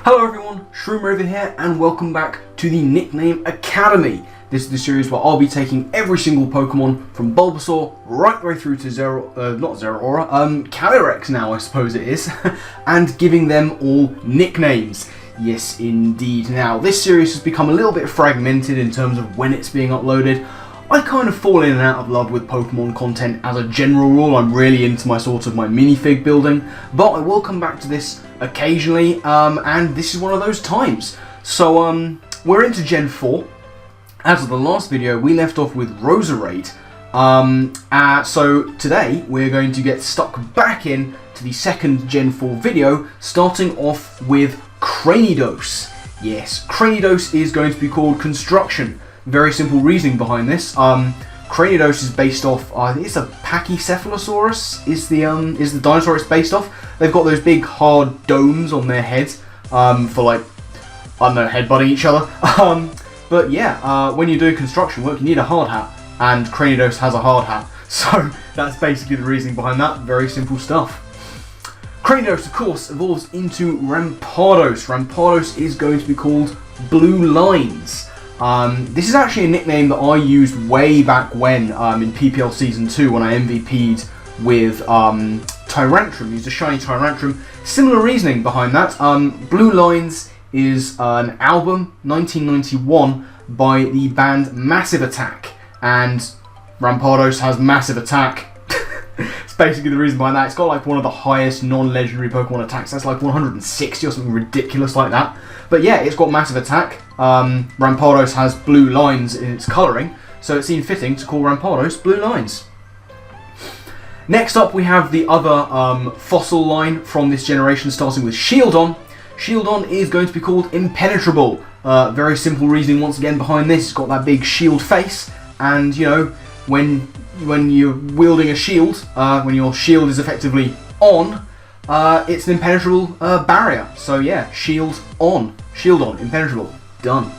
Hello everyone, Shroomraver here, and welcome back to the Nickname Academy. This is the series where I'll be taking every single Pokemon from Bulbasaur right the way through to Calyrex now I suppose it is, and giving them all nicknames. Yes indeed. Now this series has become a little bit fragmented in terms of when it's being uploaded. I kind of fall in and out of love with Pokemon content as a general rule. I'm really into my minifig building, but I will come back to this occasionally, and this is one of those times. So we're into Gen 4. As of the last video, we left off with Roserade. So today we're going to get stuck back in to the second Gen 4 video, starting off with Cranidos. Yes, Cranidos is going to be called Construction. Very simple reasoning behind this. Cranidos is based off, it's a Pachycephalosaurus is the dinosaur it's based off. They've got those big hard domes on their heads for, like, I don't know, headbutting each other. But yeah, when you're doing construction work you need a hard hat, and Cranidos has a hard hat. So that's basically the reasoning behind that. Very simple stuff. Cranidos, of course, evolves into Rampardos. Rampardos is going to be called Blue Lines. This is actually a nickname that I used way back when in PPL Season 2 when I MVP'd with Tyrantrum, used a shiny Tyrantrum. Similar reasoning behind that. Blue Lines is an album, 1991, by the band Massive Attack, and Rampardos has Massive Attack. It's basically the reason behind that. It's got like one of the highest non-legendary Pokemon attacks. That's like 160 or something ridiculous like that. But yeah, it's got Massive Attack. Rampardos has blue lines in its colouring, so it seemed fitting to call Rampardos Blue Lines. Next up we have the other fossil line from this generation, starting with Shieldon. Shieldon is going to be called Impenetrable. Very simple reasoning once again behind this. It's got that big shield face, and you know, when you're wielding a shield, when your shield is effectively on, it's an impenetrable barrier. So yeah, shield on, impenetrable, done.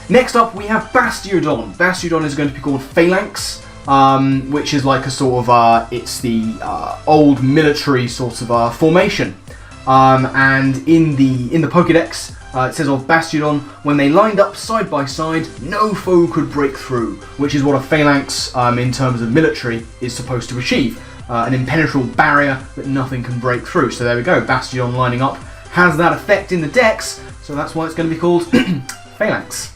Next up we have Bastiodon. Bastiodon is going to be called Phalanx, which is like a sort of, it's the old military sort of formation. And in the Pokédex, it says of Bastiodon, when they lined up side by side, no foe could break through, which is what a Phalanx, in terms of military, is supposed to achieve. An impenetrable barrier that nothing can break through. So there we go, Bastiodon lining up has that effect in the Dex, so that's why it's going to be called Phalanx.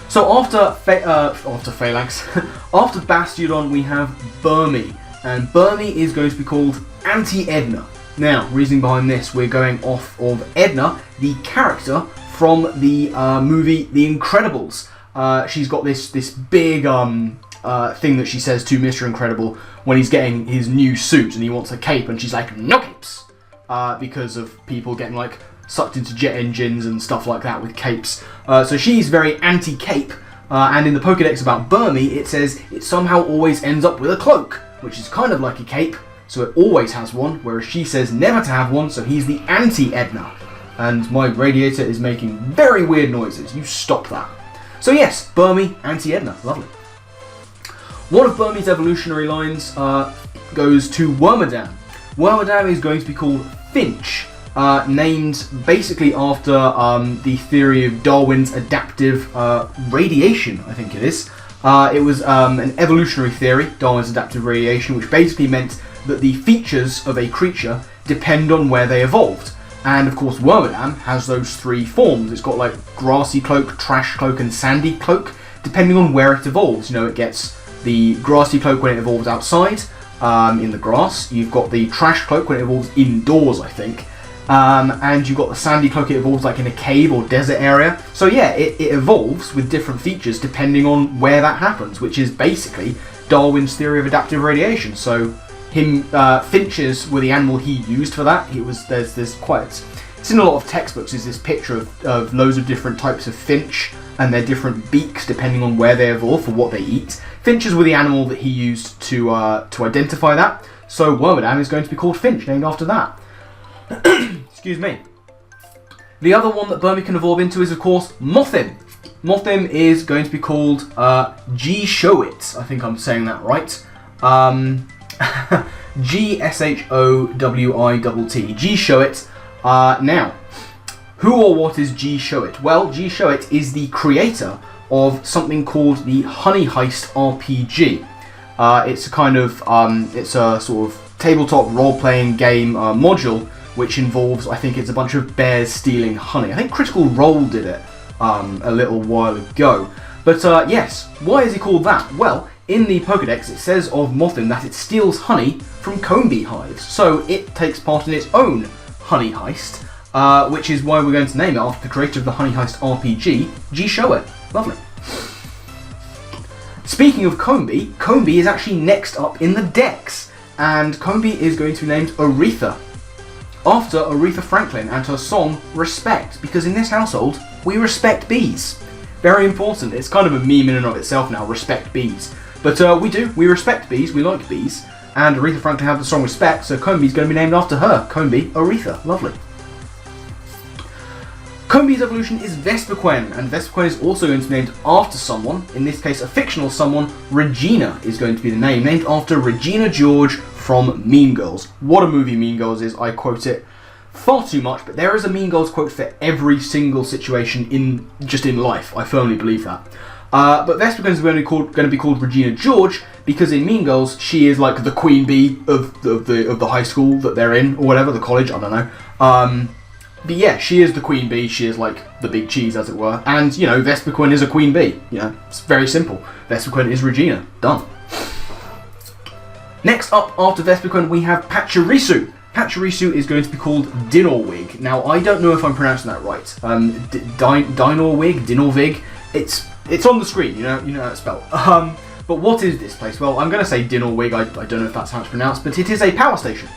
So after Phalanx, after Bastiodon we have Burmy, and Burmy is going to be called Anti-Edna. Now, reasoning behind this, we're going off of Edna, the character from the movie The Incredibles. She's got this big thing that she says to Mr. Incredible when he's getting his new suit and he wants a cape, and she's like, no capes! Because of people getting like sucked into jet engines and stuff like that with capes. So she's very anti-cape, and in the Pokédex about Burmy it says it somehow always ends up with a cloak, which is kind of like a cape. So it always has one, whereas she says never to have one, so he's the anti-Edna. And my radiator is making very weird noises. You stop that. So yes, Burmy, anti-Edna. Lovely. One of Burmy's evolutionary lines goes to Wormadam. Wormadam is going to be called Finch, named basically after the theory of Darwin's adaptive radiation, I think it is. It was an evolutionary theory, Darwin's adaptive radiation, which basically meant that the features of a creature depend on where they evolved. And of course Wormadam has those three forms. It's got like grassy cloak, trash cloak and sandy cloak, depending on where it evolves. You know, it gets the grassy cloak when it evolves outside, in the grass. You've got the trash cloak when it evolves indoors, I think. And you've got the sandy cloak, it evolves like in a cave or desert area. So yeah, it evolves with different features depending on where that happens, which is basically Darwin's theory of adaptive radiation. So finches were the animal he used for that. It's in a lot of textbooks, is this picture of loads of different types of finch and their different beaks depending on where they evolve for what they eat. Finches were the animal that he used to identify that. So Wormadam is going to be called Finch, named after that. Excuse me. The other one that Burmy can evolve into is of course Mothim. Mothim is going to be called GSHOWITT. I think I'm saying that right. GSHOWITT. GSHOWITT. Now, who or what is GSHOWITT? Well, GSHOWITT is the creator of something called the Honey Heist RPG. It's a kind of, it's a sort of tabletop role-playing game module which involves, I think it's a bunch of bears stealing honey. I think Critical Role did it a little while ago. But yes, why is he called that? Well, in the Pokédex it says of Mothin that it steals honey from comb bee hives. So it takes part in its own honey heist, which is why we're going to name it after the creator of the Honey Heist RPG, GSHOWITT. Lovely. Speaking of Combee, Combee is actually next up in the Dex, and Combee is going to be named ARETHA, after Aretha Franklin and her song Respect, because in this household, we respect bees. Very important. It's kind of a meme in and of itself now, respect bees. But we respect bees, we like bees, and Aretha Franklin had the song Respect, so Combee's going to be named after her. Combee, ARETHA. Lovely. Combee's evolution is Vespiquen, and Vespiquen is also going to be named after someone, in this case a fictional someone. Regina is going to be the name, named after Regina George from Mean Girls. What a movie Mean Girls is, I quote it far too much, but there is a Mean Girls quote for every single situation in life, I firmly believe that. But Vespiquen is going to be called Regina George, because in Mean Girls, she is like the queen bee of the high school that they're in, or whatever, the college, I don't know. But yeah, she is the queen bee, she is like the big cheese, as it were. And, you know, Vespiquen is a queen bee. You know, it's very simple. Vespiquen is Regina. Done. Next up, after Vespiquen, we have Pachirisu. Pachirisu is going to be called DINORWIG. Now, I don't know if I'm pronouncing that right. DINORWIG. It's on the screen, you know how it's spelled. But what is this place? Well, I'm going to say DINORWIG. I don't know if that's how it's pronounced, but it is a power station.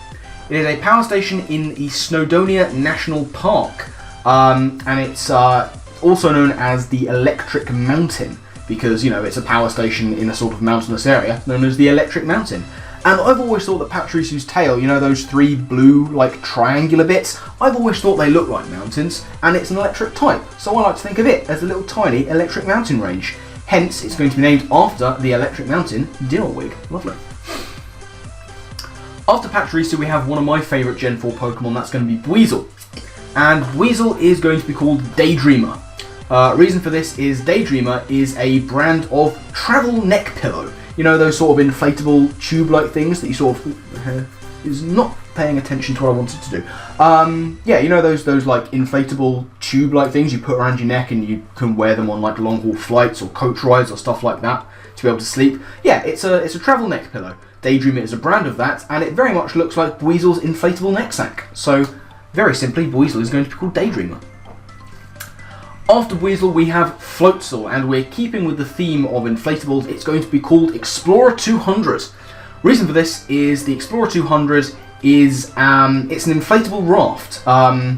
It is a power station in the Snowdonia National Park, and it's also known as the Electric Mountain, because, you know, it's a power station in a sort of mountainous area known as the Electric Mountain. And I've always thought that Pachirisu's tail, you know, those three blue, like, triangular bits, I've always thought they look like mountains, and it's an electric type, so I like to think of it as a little tiny electric mountain range. Hence, it's going to be named after the Electric Mountain, DINORWIG. Lovely. After Pachirisu, we have one of my favourite Gen 4 Pokemon, that's going to be Buizel. And Buizel is going to be called Daydreamer. Reason for this is Daydreamer is a brand of travel neck pillow. You know, those sort of inflatable tube-like things that you sort of... is not paying attention to what I wanted to do. Yeah, you know those like inflatable tube-like things you put around your neck and you can wear them on like long-haul flights or coach rides or stuff like that to be able to sleep. Yeah, it's a travel neck pillow. Daydreamer is a brand of that, and it very much looks like Buizel's inflatable neck sack. So, very simply, Buizel is going to be called Daydreamer. After Buizel, we have Floatzel, and we're keeping with the theme of inflatables. It's going to be called Explorer 200. Reason for this is the Explorer 200 is it's an inflatable raft. I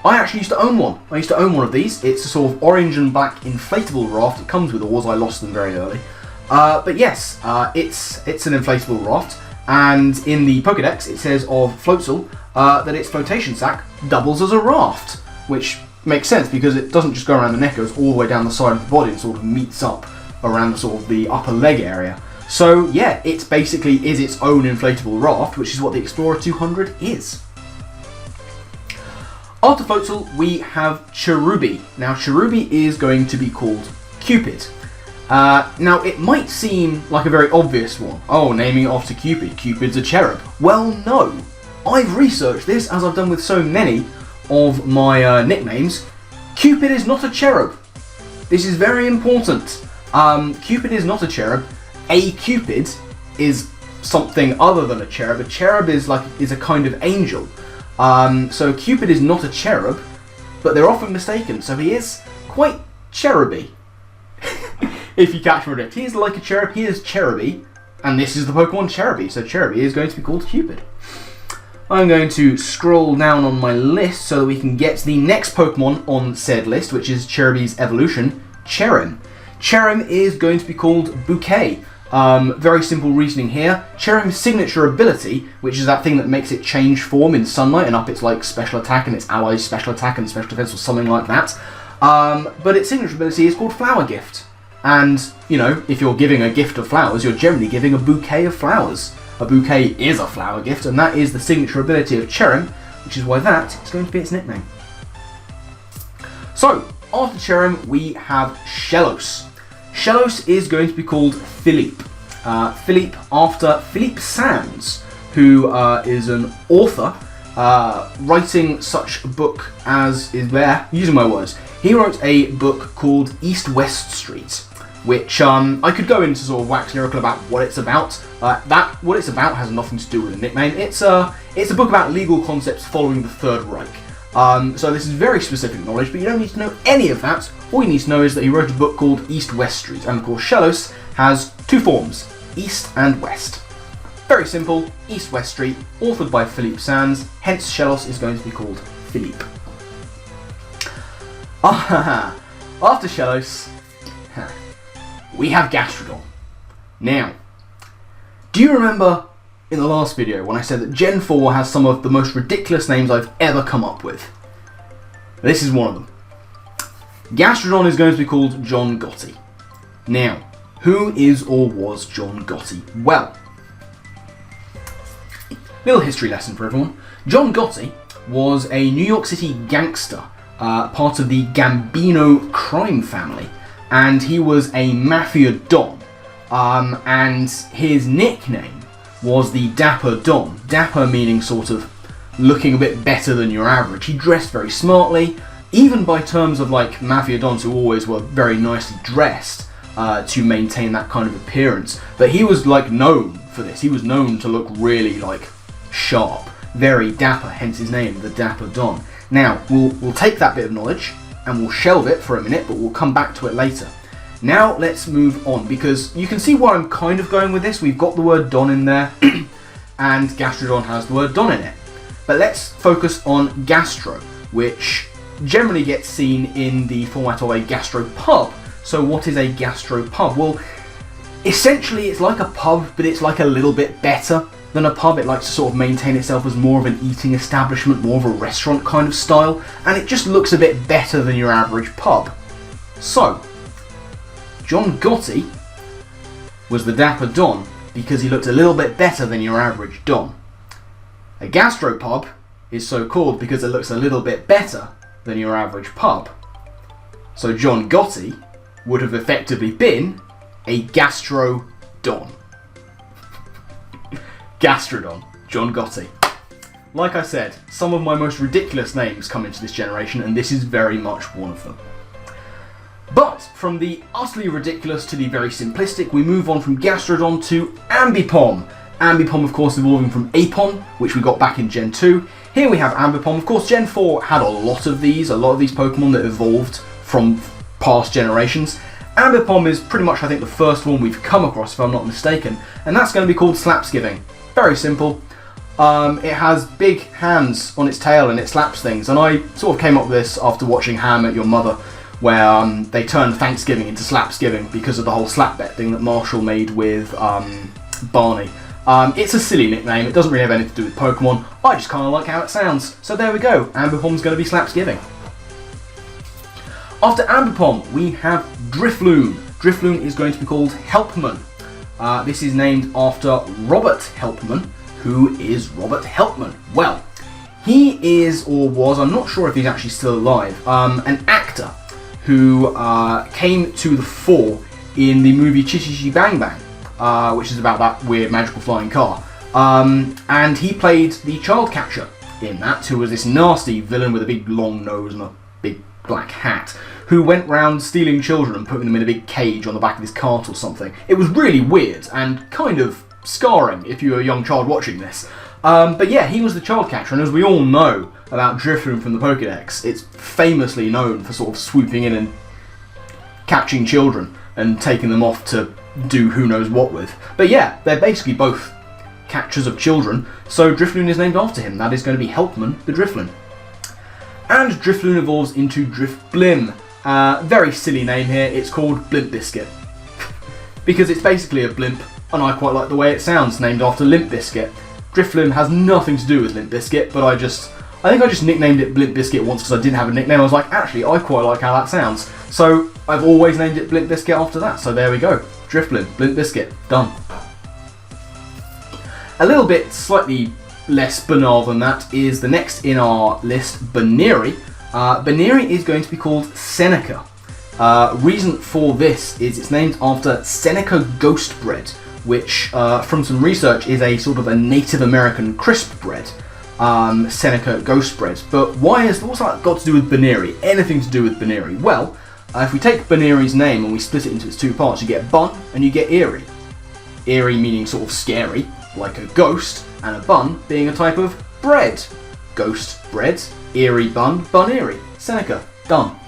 actually used to own one. I used to own one of these. It's a sort of orange and black inflatable raft. It comes with oars. I lost them very early. But yes, it's an inflatable raft, and in the Pokédex it says of Floatzel that its flotation sac doubles as a raft, which makes sense because it doesn't just go around the neck, it goes all the way down the side of the body and sort of meets up around the sort of the upper leg area. So yeah, it basically is its own inflatable raft, which is what the Explorer 200 is. After Floatzel, we have Cherubi. Now Cherubi is going to be called Cupid. Now, it might seem like a very obvious one. Oh, naming it after Cupid. Cupid's a cherub. Well, no. I've researched this, as I've done with so many of my nicknames. Cupid is not a cherub. This is very important. Cupid is not a cherub. A Cupid is something other than a cherub. A cherub is a kind of angel. So Cupid is not a cherub, but they're often mistaken. So he is quite cheruby. If you catch my drift. He is like a cherub, he is cheruby, and this is the Pokemon Cherubi, so Cherubi is going to be called Cupid. I'm going to scroll down on my list so that we can get to the next Pokemon on said list, which is Cherubi's evolution, Cherrim. Cherrim is going to be called Bouquet. Very simple reasoning here. Cherrim's signature ability, which is that thing that makes it change form in sunlight and up its like special attack and its allies' special attack and special defense or something like that. But its signature ability is called Flower Gift. And, you know, if you're giving a gift of flowers, you're generally giving a bouquet of flowers. A bouquet is a flower gift, and that is the signature ability of Cherrim, which is why that is going to be its nickname. So, after Cherrim, we have Shellos. Shellos is going to be called Philippe. Philippe after Philippe Sands, who is an author writing such a book as is there, using my words. He wrote a book called East West Street, which I could go into sort of wax lyrical about what it's about. What it's about has nothing to do with the nickname. It's a book about legal concepts following the Third Reich. So this is very specific knowledge, but you don't need to know any of that. All you need to know is that he wrote a book called East West Street, and of course Shellos has two forms, East and West. Very simple, East West Street, authored by Philippe Sands, hence Shellos is going to be called Philippe. After Shellos, we have Gastrodon. Now, do you remember in the last video when I said that Gen 4 has some of the most ridiculous names I've ever come up with? This is one of them. Gastrodon is going to be called John Gotti. Now, who is or was John Gotti? Well, little history lesson for everyone. John Gotti was a New York City gangster, part of the Gambino crime family, and he was a mafia don, and his nickname was the Dapper Don. Dapper meaning sort of looking a bit better than your average. He dressed very smartly, even by terms of like mafia dons who always were very nicely dressed to maintain that kind of appearance. But he was like known for this. He was known to look really like sharp, very dapper, hence his name, the Dapper Don. Now, we'll take that bit of knowledge and we'll shelve it for a minute, but we'll come back to it later. Now let's move on, because you can see where I'm kind of going with this. We've got the word Don in there, and Gastrodon has the word Don in it. But let's focus on Gastro, which generally gets seen in the format of a gastropub. So what is a gastropub? Well, essentially it's like a pub, but it's like a little bit better than a pub. It likes to sort of maintain itself as more of an eating establishment, more of a restaurant kind of style, and it just looks a bit better than your average pub. So, John Gotti was the Dapper Don because he looked a little bit better than your average Don. A gastropub is so called because it looks a little bit better than your average pub. So John Gotti would have effectively been a Gastro Don. Gastrodon, John Gotti. Like I said, some of my most ridiculous names come into this generation, and this is very much one of them. But from the utterly ridiculous to the very simplistic, we move on from Gastrodon to Ambipom. Ambipom, of course, evolving from Apom, which we got back in Gen 2. Here we have Ambipom. Of course, Gen 4 had a lot of these Pokemon that evolved from past generations. Ambipom is pretty much, I think, the first one we've come across, if I'm not mistaken, and that's going to be called SLAPSGIVING. Very simple. It has big hands on its tail and it slaps things, and I sort of came up with this after watching How I Met Your Mother, where they turned Thanksgiving into SLAPSGIVING because of the whole slap bet thing that Marshall made with Barney. It's a silly nickname, it doesn't really have anything to do with Pokemon, I just kind of like how it sounds, so there we go, Ambipom's going to be SLAPSGIVING. After Ambipom, we have Drifloon. Drifloon is going to be called HELPMANN. This is named after Robert HELPMANN. Who is Robert HELPMANN? Well, he is, or was, I'm not sure if he's actually still alive, an actor who came to the fore in the movie Chi Bang Bang, which is about that weird magical flying car. And he played the child catcher in that, who was this nasty villain with a big long nose and a big black hat, who went round stealing children and putting them in a big cage on the back of his cart or something. It was really weird and kind of scarring if you were a young child watching this. But yeah, he was the child catcher, and as we all know about Drifloon from the Pokédex, it's famously known for sort of swooping in and catching children and taking them off to do who knows what with. But yeah, they're basically both catchers of children, so Drifloon is named after him. That is going to be HELPMANN the Drifloon. And Drifloon evolves into Drifblim. Very silly name here, it's called Blimp Biscuit. Because it's basically a blimp, and I quite like the way it sounds, named after Limp Bizkit. Drifloon has nothing to do with Limp Bizkit, but I think I just nicknamed it Blimp Bizkit once because I didn't have a nickname. I was like, actually, I quite like how that sounds. So I've always named it Blimp Bizkit after that, so there we go. Drifblim, Blimp Bizkit, done. A little bit slightly less banal than that is the next in our list, Baneri. Baneri is going to be called Seneca. Reason for this is it's named after Seneca Ghost Bread, which from some research is a sort of a Native American crisp bread. Seneca Ghost Bread. But what's that got to do with Baneri? Anything to do with Baneri? Well, if we take Baneri's name and we split it into its two parts, you get bun and you get eerie. Eerie meaning sort of scary, like a ghost, and a bun being a type of bread. Ghost bread, eerie bun, Baneri. Seneca, done.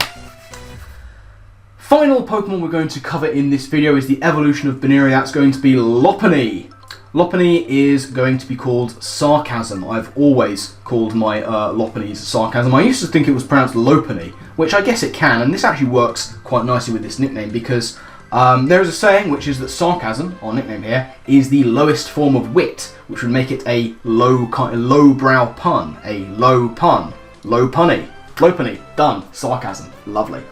Final Pokemon we're going to cover in this video is the evolution of Baneri. That's going to be Lopunny. Lopunny is going to be called Sarcasm. I've always called my Lopunnies Sarcasm. I used to think it was pronounced Lopunny, which I guess it can, and this actually works quite nicely with this nickname because there is a saying which is that sarcasm, our nickname here, is the lowest form of wit, which would make it a low-brow pun. A low pun. Low punny. Lopunny. Done. Sarcasm. Lovely.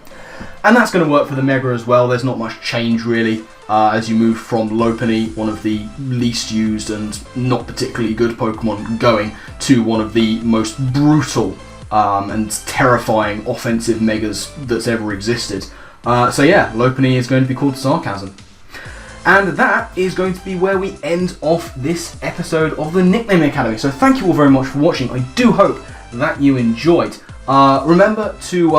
And that's going to work for the Mega as well. There's not much change really as you move from Lopunny, one of the least used and not particularly good Pokemon, going to one of the most brutal and terrifying offensive Megas that's ever existed. So yeah, Lopunny is going to be called Sarcasm. And that is going to be where we end off this episode of the Nickname Academy. So thank you all very much for watching. I do hope that you enjoyed. Remember to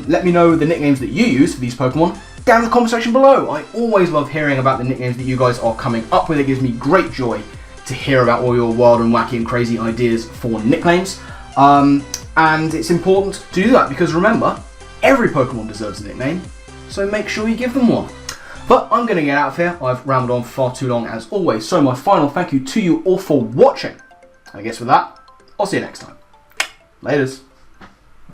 let me know the nicknames that you use for these Pokemon down in the comment section below. I always love hearing about the nicknames that you guys are coming up with. It gives me great joy to hear about all your wild and wacky and crazy ideas for nicknames. And it's important to do that because remember, every Pokemon deserves a nickname, so make sure you give them one. But I'm going to get out of here. I've rambled on far too long as always, so my final thank you to you all for watching. I guess with that, I'll see you next time. Laters.